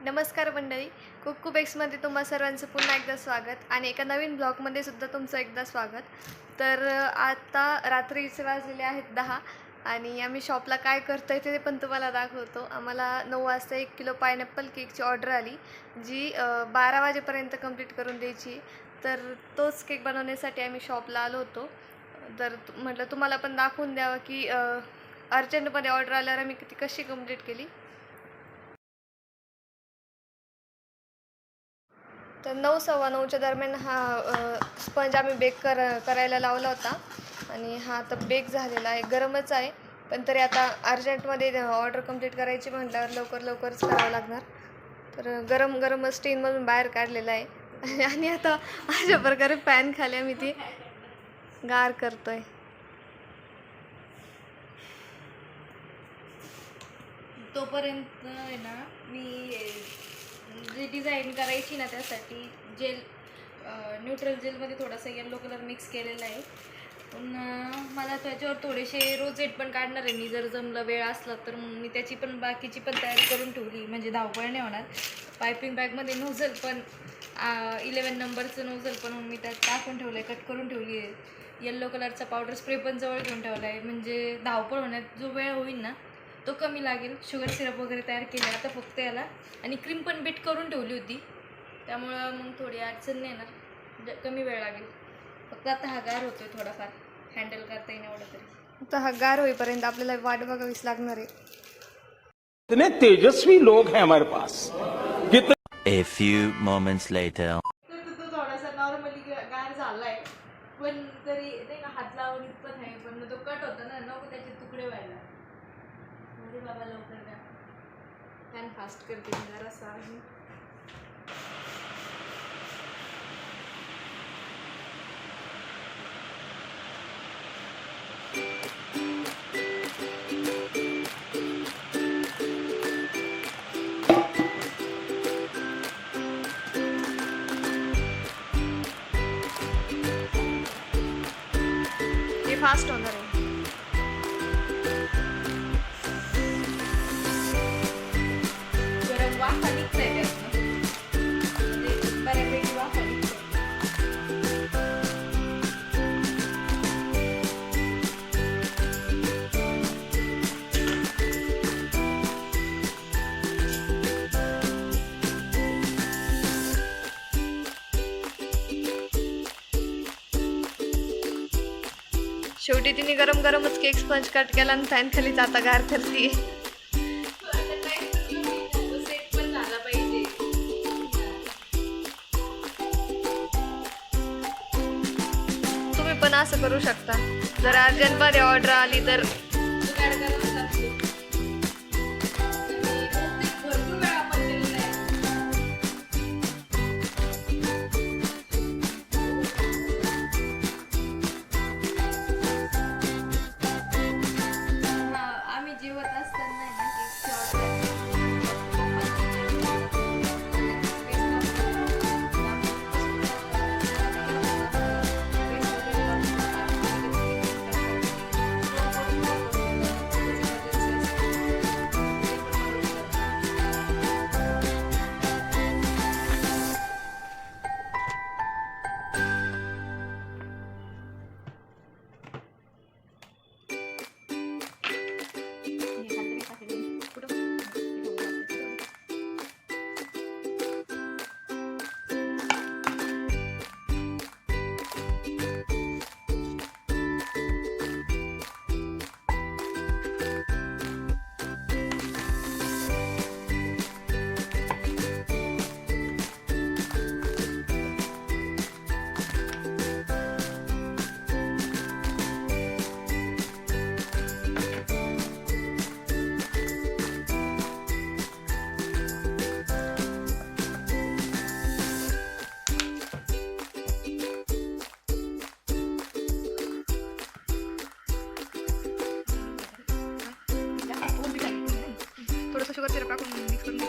नमस्कार मंडळी, कुक्कू बेक्समध्ये तुम्हा सर्वांचं पुन्हा एकदा स्वागत आणि एका नवीन ब्लॉगमध्ये सुद्धा तुमचं एकदा स्वागत. तर आता रात्रीचे वाजलेले आहेत 10 आणि आम्ही शॉपला काय करतोय ते पण तुम्हाला दाखवतो. आम्हाला 9 वाजता 1 किलो पायनॅपल केकची ऑर्डर आली, जी 12 वाजेपर्यंत कंप्लीट करून द्यायची. तर तोच केक बनवण्यासाठी आम्ही शॉपला आलो होतो. तर म्हटलं तुम्हाला पण दाखवून द्यावं की अर्जंटमध्ये ऑर्डर आल्यावर आम्ही कशी कंप्लीट केली. तर 9:15 दरम्यान हा स्पंज आम्ही बेक करायला लावला होता आणि हा आता बेक झालेला आहे. गरमच आहे, पण तरी आता अर्जंटमध्ये ऑर्डर कंप्लीट करायची म्हटल्यावर लवकरच करावं लागणार. तर गरम गरमच टीनमधून बाहेर काढलेला आहे आणि आता अशा प्रकारे पॅन खाली आम्ही ती गार करतोय. तोपर्यंत आहे ना, मी जी डिझाईन करायची ना त्यासाठी जेल न्यूट्रल जेलमध्ये थोडासा येलो कलर मिक्स केलेला आहे. पण मला त्याच्यावर थोडेसे रोजेट पण काढणार आहे मी, जर जमलं वेळ असला तर. मी त्याची पण बाकीची पण तयारी करून ठेवली, म्हणजे धावपळ नाही होणार. पायपिंग बॅगमध्ये नोझल पण 11 नंबरचं नोझल पण मी त्यात टाकून ठेवलं आहे, कट करून ठेवली आहे. येल्लो कलरचा पावडर स्प्रे पण जवळ घेऊन ठेवला आहे, म्हणजे धावपळ होण्यात जो वेळ होईल ना तो कमी लागेल. शुगर सिरप वगैरे तयार केले आता फक्त याला, आणि क्रीम पण बीट करून ठेवली होती, त्यामुळं मग थोडी अडचण नाही येणार, कमी वेळ लागेल. फक्त आता हा गार होतोय, थोडाफार हँडल करता येईल एवढं तरी. आता हा गार होईपर्यंत आपल्याला वाट बघावीच लागणार आहे. इतने तेजस्वी लोग हैं हमारे pass. A few moments later. तो थोडासा नॉर्मली गार झालाय, पण तरी नाही का हात लावून इतपत आहे. पण तो कट होता ना, नको त्याचे तुकडे व्हायला. अरे बाबा लवकर द्या, फॅन फास्ट करते मी जरासा आहे. हे फास्ट होणार आहे. गरम वाफा निघतंय त्यातनं, म्हणजे बऱ्यापैकी वाफा निघतंय. शेवटी तिने गरम गरमच केक स्पंज कट केला आणि फॅन खाली जाता गार करते. सेट पण झाला पाहिजे. तुम्ही पण असं करू शकता, जर अर्जंटमध्ये ऑर्डर आली तर. जुगाड करावंच लागतो. आणि भरपूर वेळा आपण केलेलं आहे. आम्ही जेवत असताना ना थोडंसं शुगर सिरप टाकून मिक्स करून घे.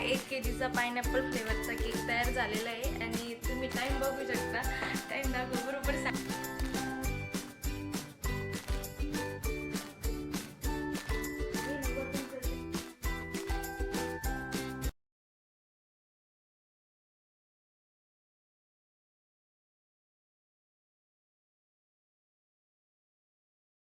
1 kg चा पायनॅपल फ्लेवरचा केक तयार झालेला आहे आणि तुम्ही टाईम बघू शकता